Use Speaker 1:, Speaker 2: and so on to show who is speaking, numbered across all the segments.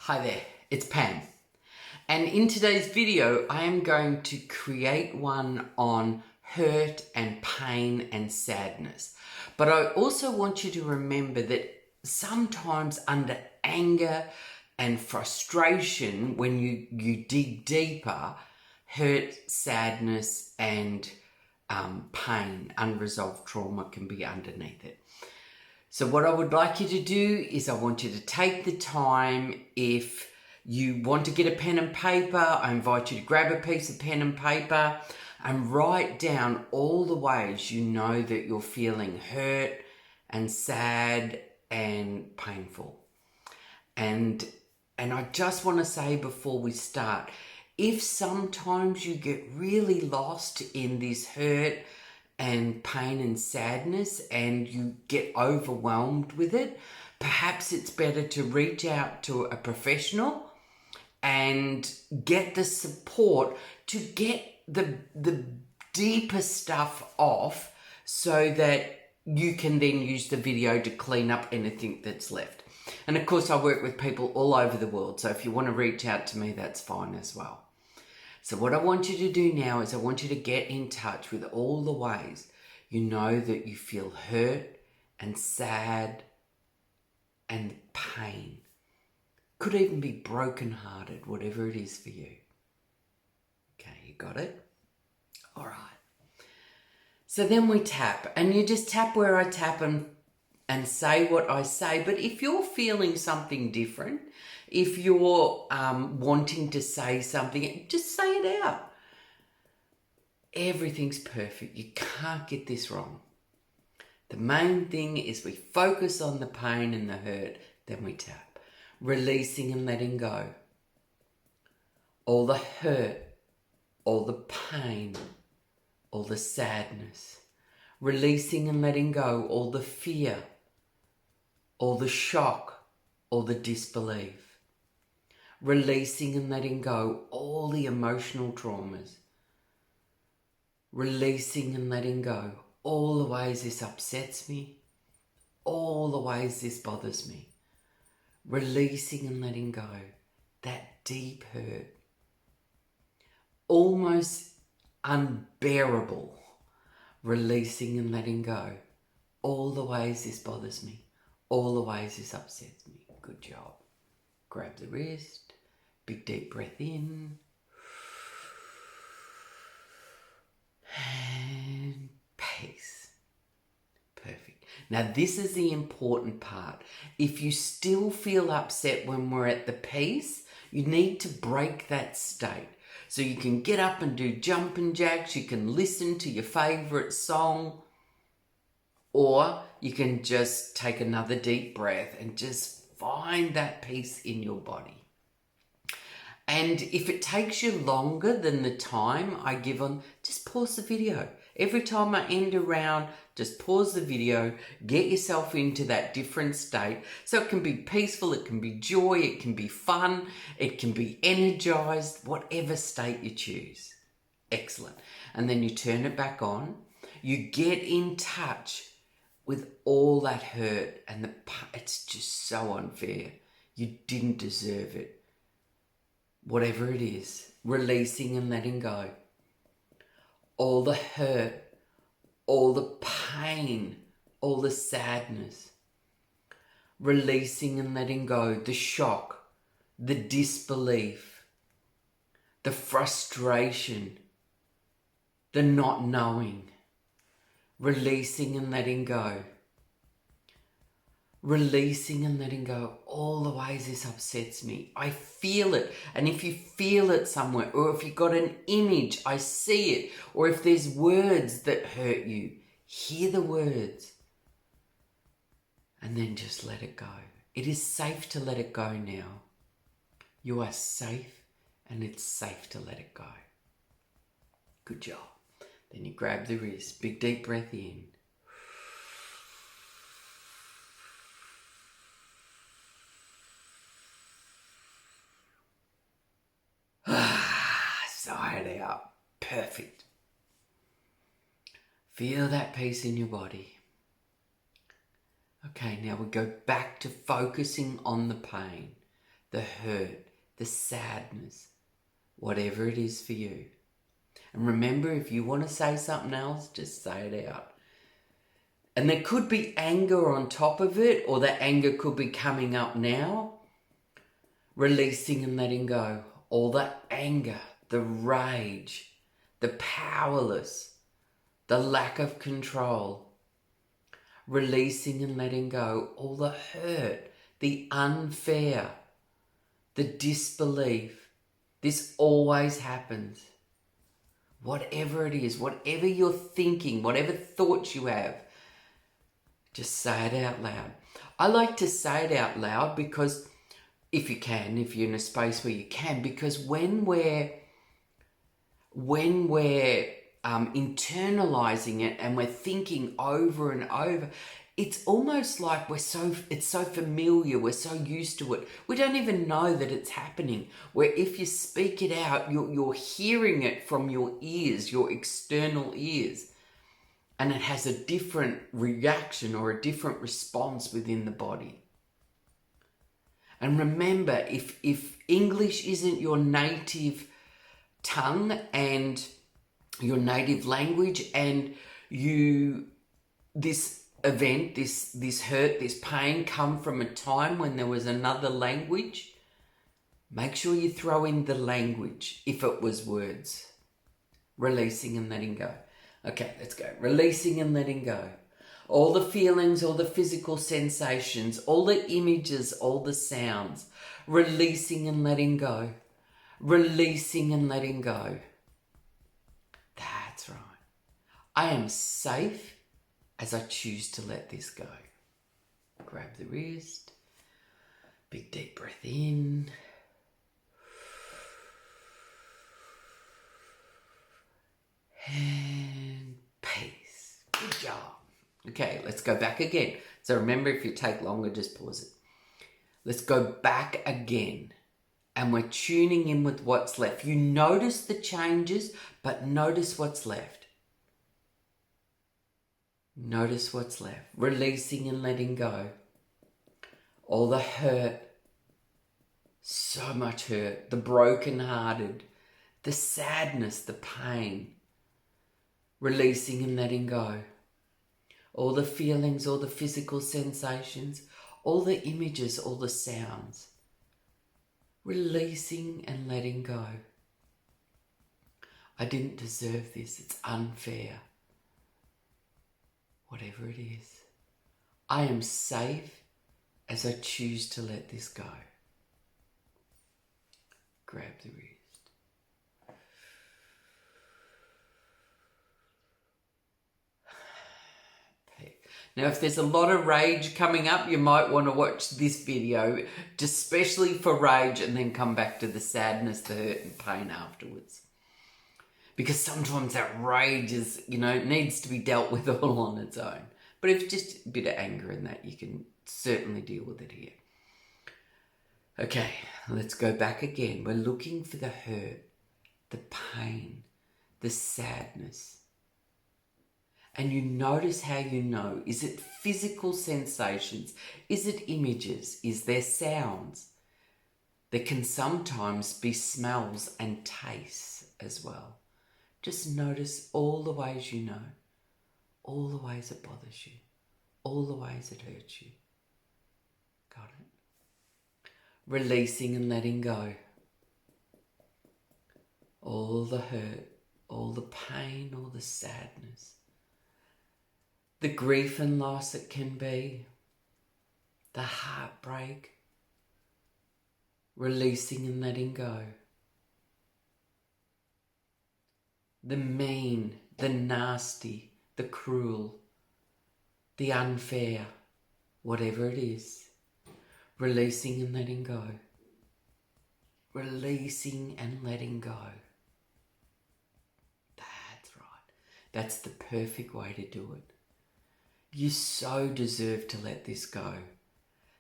Speaker 1: Hi there, it's Pam. And in today's video, I am going to create one on hurt and pain and sadness. But I also want you to remember that sometimes under anger and frustration, when you dig deeper, hurt, sadness and pain, unresolved trauma can be underneath it. So what I would like you to do is I want you to take the time. If you want to get a pen and paper, I invite you to grab a piece of pen and paper and write down all the ways you know that you're feeling hurt and sad and painful. And I just want to say before we start, if sometimes you get really lost in this hurt and pain and sadness and you get overwhelmed with it, perhaps it's better to reach out to a professional and get the support to get the deeper stuff off so that you can then use the video to clean up anything that's left. And of course, I work with people all over the world, so if you want to reach out to me, that's fine as well. So what I want you to do now is I want you to get in touch with all the ways you know that you feel hurt and sad and pain. Could even be brokenhearted, whatever it is for you. Okay, you got it? All right. So then we tap, and you just tap where I tap and say what I say. But if you're feeling something different, if you're wanting to say something, just say it out. Everything's perfect. You can't get this wrong. The main thing is we focus on the pain and the hurt, then we tap. Releasing and letting go. All the hurt, all the pain, all the sadness. Releasing and letting go. All the fear, all the shock, all the disbelief. Releasing and letting go all the emotional traumas. Releasing and letting go all the ways this upsets me, all the ways this bothers me. Releasing and letting go that deep hurt, almost unbearable. Releasing and letting go all the ways this bothers me, all the ways this upsets me. Good job. Grab the wrist. Big deep breath in. And peace. Perfect. Now this is the important part. If you still feel upset when we're at the peace, you need to break that state. So you can get up and do jumping jacks. You can listen to your favourite song. Or you can just take another deep breath and just find that peace in your body. And if it takes you longer than the time I give on, just pause the video. Every time I end a round, just pause the video, get yourself into that different state. So it can be peaceful, it can be joy, it can be fun, it can be energized, whatever state you choose. Excellent. And then you turn it back on. You get in touch with all that hurt and it's just so unfair. You didn't deserve it. Whatever it is, releasing and letting go. All the hurt, all the pain, all the sadness. Releasing and letting go the shock, the disbelief, the frustration, the not knowing. Releasing and letting go. Releasing and letting go all the ways this upsets me. I feel it. And if you feel it somewhere, or if you've got an image, I see it. Or if there's words that hurt you, hear the words. And then just let it go. It is safe to let it go now. You are safe and it's safe to let it go. Good job. Then you grab the wrist, big deep breath in. Sigh it out. Perfect. Feel that peace in your body. Okay, now we go back to focusing on the pain. the hurt, the sadness, whatever it is for you. And remember, if you want to say something else, just say it out. And there could be anger on top of it, or that anger could be coming up now. Releasing and letting go. All the anger, the rage, the powerless, the lack of control. Releasing and letting go. All the hurt, the unfair, the disbelief. This always happens. Whatever it is, whatever you're thinking, whatever thoughts you have, just say it out loud. I like to say it out loud because if you can, if you're in a space where you can, because when we're internalizing it and we're thinking over and over, it's almost like it's so familiar, we're so used to it, we don't even know that it's happening. Where if you speak it out, you're hearing it from your ears, your external ears, and it has a different reaction or a different response within the body. And remember, if English isn't your native tongue and your native language, and this event, this hurt, this pain come from a time when there was another language, make sure you throw in the language if it was words. Releasing and letting go. Okay, let's go. Releasing and letting go. All the feelings, all the physical sensations, all the images, all the sounds. Releasing and letting go. Releasing and letting go. That's right. I am safe as I choose to let this go. Grab the wrist. Big deep breath in. And peace. Good job. Okay, let's go back again. So remember, if you take longer, just pause it. Let's go back again. And we're tuning in with what's left. You notice the changes, but notice what's left. Notice what's left. Releasing and letting go. All the hurt. So much hurt. The brokenhearted. The sadness, the pain. Releasing and letting go. All the feelings, all the physical sensations, all the images, all the sounds. Releasing and letting go. I didn't deserve this. It's unfair. Whatever it is. I am safe as I choose to let this go. Grab the wrist. Now, if there's a lot of rage coming up, you might want to watch this video, especially for rage, and then come back to the sadness, the hurt and pain afterwards. Because sometimes that rage is, needs to be dealt with all on its own. But if it's just a bit of anger in that, you can certainly deal with it here. Okay, let's go back again. We're looking for the hurt, the pain, the sadness. And you notice how you know. Is it physical sensations? Is it images? Is there sounds? There can sometimes be smells and tastes as well. Just notice all the ways you know. All the ways it bothers you. All the ways it hurts you. Got it? Releasing and letting go. All the hurt, all the pain, all the sadness. The grief and loss it can be, the heartbreak, releasing and letting go. The mean, the nasty, the cruel, the unfair, whatever it is, releasing and letting go. Releasing and letting go. That's right. That's the perfect way to do it. You so deserve to let this go.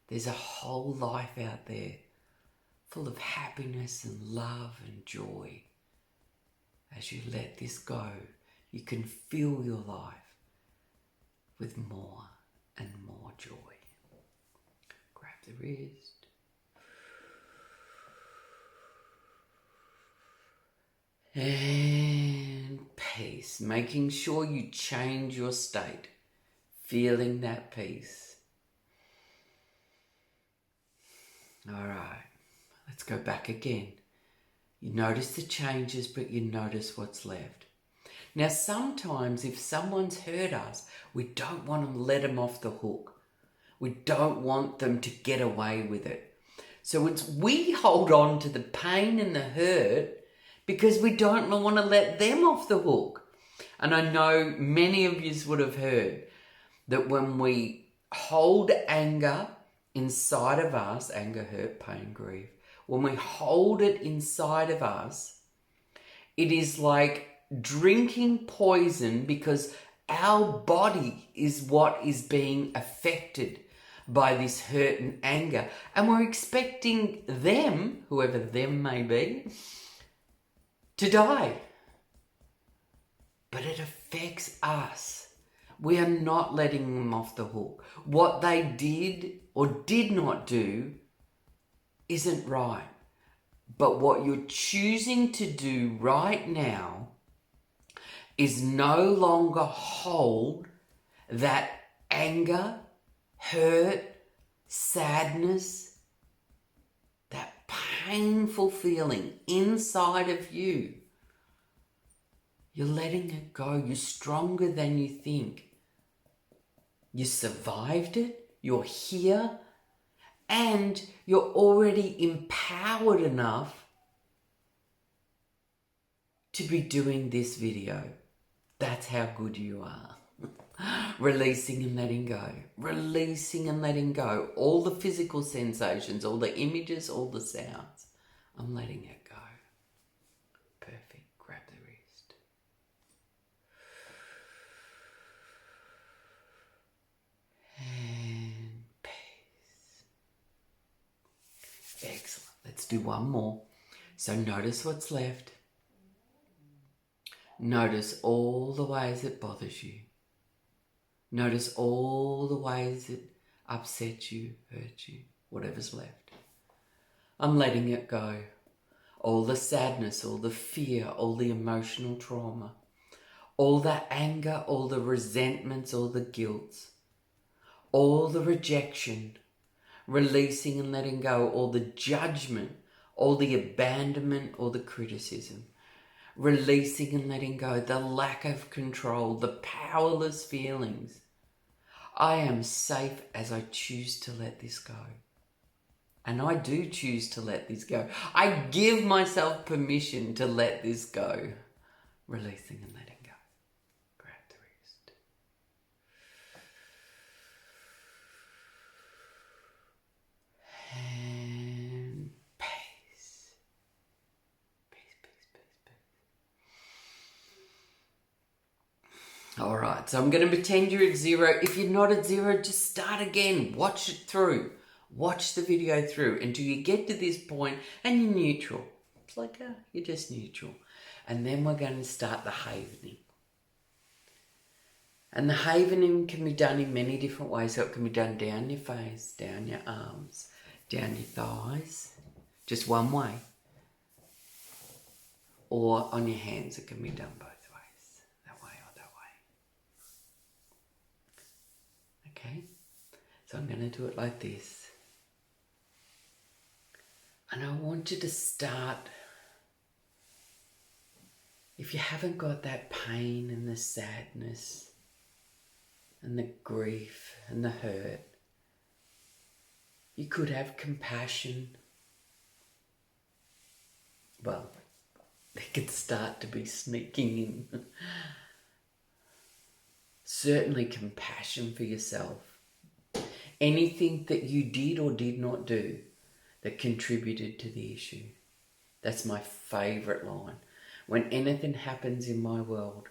Speaker 1: There's a whole life out there full of happiness and love and joy. As you let this go, you can fill your life with more and more joy. Grab the wrist. And peace. Making sure you change your state. Feeling that peace. All right. Let's go back again. You notice the changes, but you notice what's left. Now, sometimes if someone's hurt us, we don't want to let them off the hook. We don't want them to get away with it. So we hold on to the pain and the hurt because we don't want to let them off the hook. And I know many of you would have heard that when we hold anger inside of us, anger, hurt, pain, grief, when we hold it inside of us, it is like drinking poison because our body is what is being affected by this hurt and anger. And we're expecting them, whoever them may be, to die. But it affects us. We are not letting them off the hook. What they did or did not do isn't right. But what you're choosing to do right now is no longer hold that anger, hurt, sadness, that painful feeling inside of you. You're letting it go. You're stronger than you think. You survived it. You're here. And you're already empowered enough to be doing this video. That's how good you are. Releasing and letting go. Releasing and letting go. All the physical sensations, all the images, all the sounds. I'm letting it go. Perfect. Grab the wrist. And peace. Excellent. Let's do one more. So notice what's left. Notice all the ways it bothers you. Notice all the ways it upsets you, hurts you, whatever's left. I'm letting it go. All the sadness, all the fear, all the emotional trauma, all the anger, all the resentments, all the guilt, all the rejection, releasing and letting go, all the judgment, all the abandonment, all the criticism. Releasing and letting go, the lack of control, the powerless feelings. I am safe as I choose to let this go. And I do choose to let this go. I give myself permission to let this go. Releasing and letting go. Grab the wrist. And peace. Peace, peace, peace, peace. All right, so I'm going to pretend you're at zero. If you're not at zero, just start again. Watch it through. Watch the video through until you get to this point and you're neutral. It's like you're just neutral. And then we're going to start the havening. And the havening can be done in many different ways. So it can be done down your face, down your arms, down your thighs. Just one way. Or on your hands, it can be done both. Okay, so I'm going to do it like this. And I want you to start, if you haven't got that pain and the sadness and the grief and the hurt, you could have compassion. Well, they could start to be sneaking in. Certainly compassion for yourself. Anything that you did or did not do that contributed to the issue. That's my favourite line. When anything happens in my world,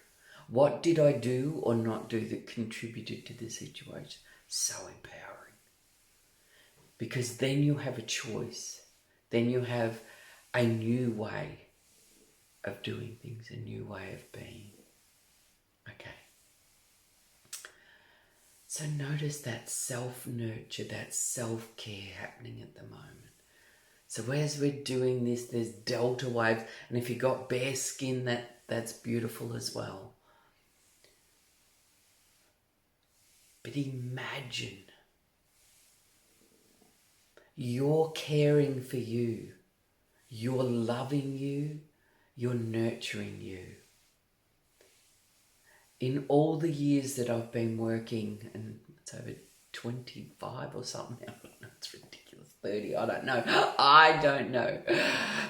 Speaker 1: what did I do or not do that contributed to the situation? So empowering. Because then you have a choice. Then you have a new way of doing things, a new way of being. Okay. So notice that self-nurture, that self-care happening at the moment. So as we're doing this, there's delta waves. And if you've got bare skin, that's beautiful as well. But imagine you're caring for you. You're loving you. You're nurturing you. In all the years that I've been working, and it's over 25 or something, I don't know, it's ridiculous, 30, I don't know.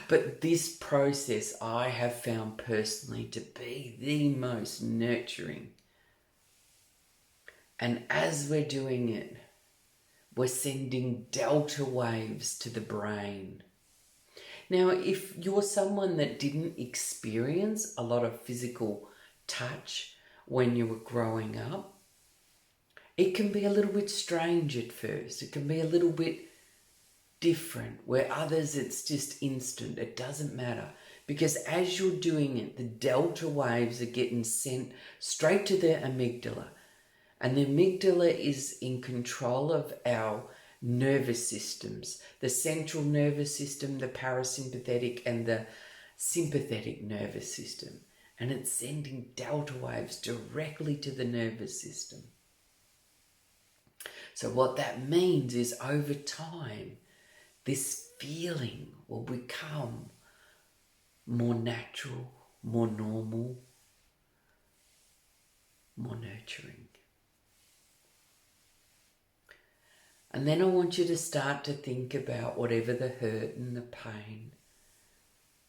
Speaker 1: But this process I have found personally to be the most nurturing. And as we're doing it, we're sending delta waves to the brain. Now, if you're someone that didn't experience a lot of physical touch when you were growing up, it can be a little bit strange at first. It can be a little bit different, where others it's just instant. It doesn't matter, because as you're doing it, the delta waves are getting sent straight to the amygdala. And the amygdala is in control of our nervous systems, the central nervous system, the parasympathetic and the sympathetic nervous system. And it's sending delta waves directly to the nervous system. So what that means is over time, this feeling will become more natural, more normal, more nurturing. And then I want you to start to think about whatever the hurt and the pain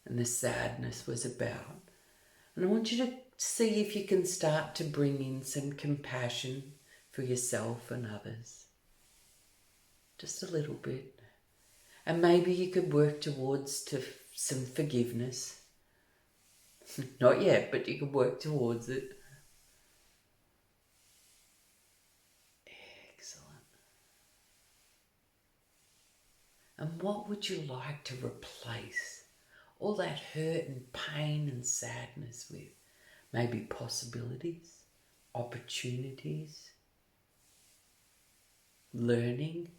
Speaker 1: and the sadness was about. And I want you to see if you can start to bring in some compassion for yourself and others. Just a little bit. And maybe you could work towards some forgiveness. Not yet, but you could work towards it. And what would you like to replace all that hurt and pain and sadness with? Maybe possibilities, opportunities, learning.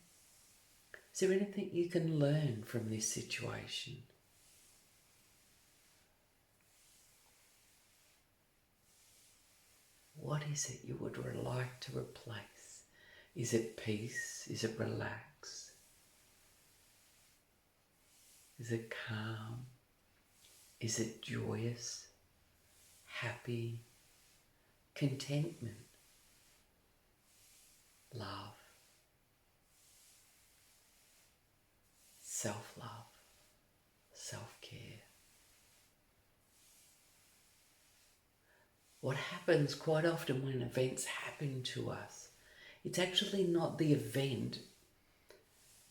Speaker 1: Is there anything you can learn from this situation? What is it you would like to replace? Is it peace? Is it relax? Is it calm? Is it joyous? Happy? Contentment? Love? Self-love? Self-care? What happens quite often when events happen to us, it's actually not the event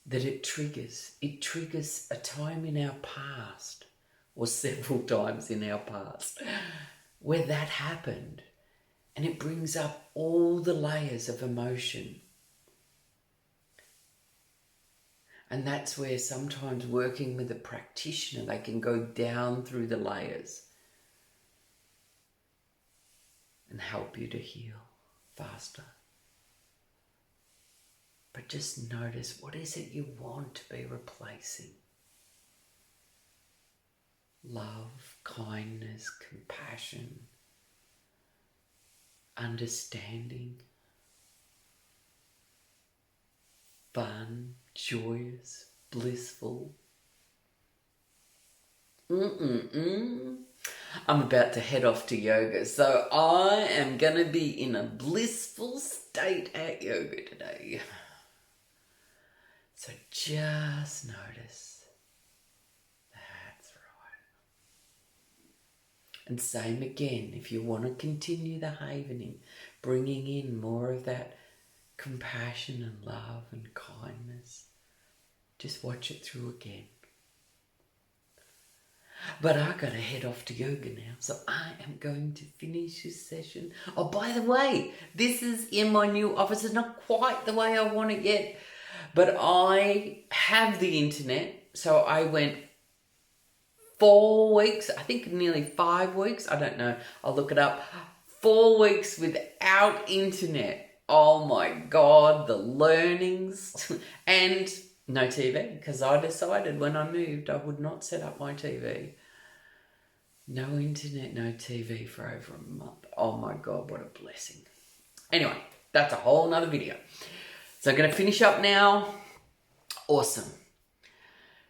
Speaker 1: that it triggers. It triggers a time in our past, or several times in our past, where that happened. And it brings up all the layers of emotion. And that's where sometimes working with a practitioner, they can go down through the layers and help you to heal faster. But just notice, what is it you want to be replacing? Love, kindness, compassion, understanding, fun, joyous, blissful. I'm about to head off to yoga, so I am going to be in a blissful state at yoga today. So just notice. That's right. And same again, if you want to continue the havening, bringing in more of that compassion and love and kindness, just watch it through again. But I got to head off to yoga now, so I am going to finish this session. Oh, by the way, this is in my new office. It's not quite the way I want it yet, but I have the internet, so I went 4 weeks, I think nearly 5 weeks, I don't know, I'll look it up, 4 weeks without internet. Oh my God, the learnings. And No TV, because I decided when I moved I would not set up my TV. No internet, no TV for over a month. Oh my God, what a blessing. Anyway, that's a whole nother video. So I'm going to finish up now. Awesome.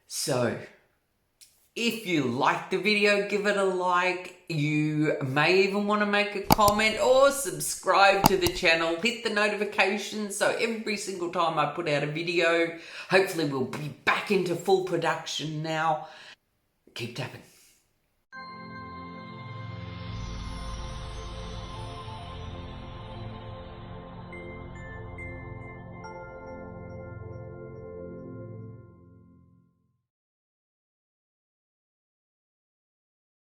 Speaker 1: So, if you liked the video, give it a like. You may even want to make a comment or subscribe to the channel. Hit the notifications so every single time I put out a video, hopefully we'll be back into full production now. Keep tapping.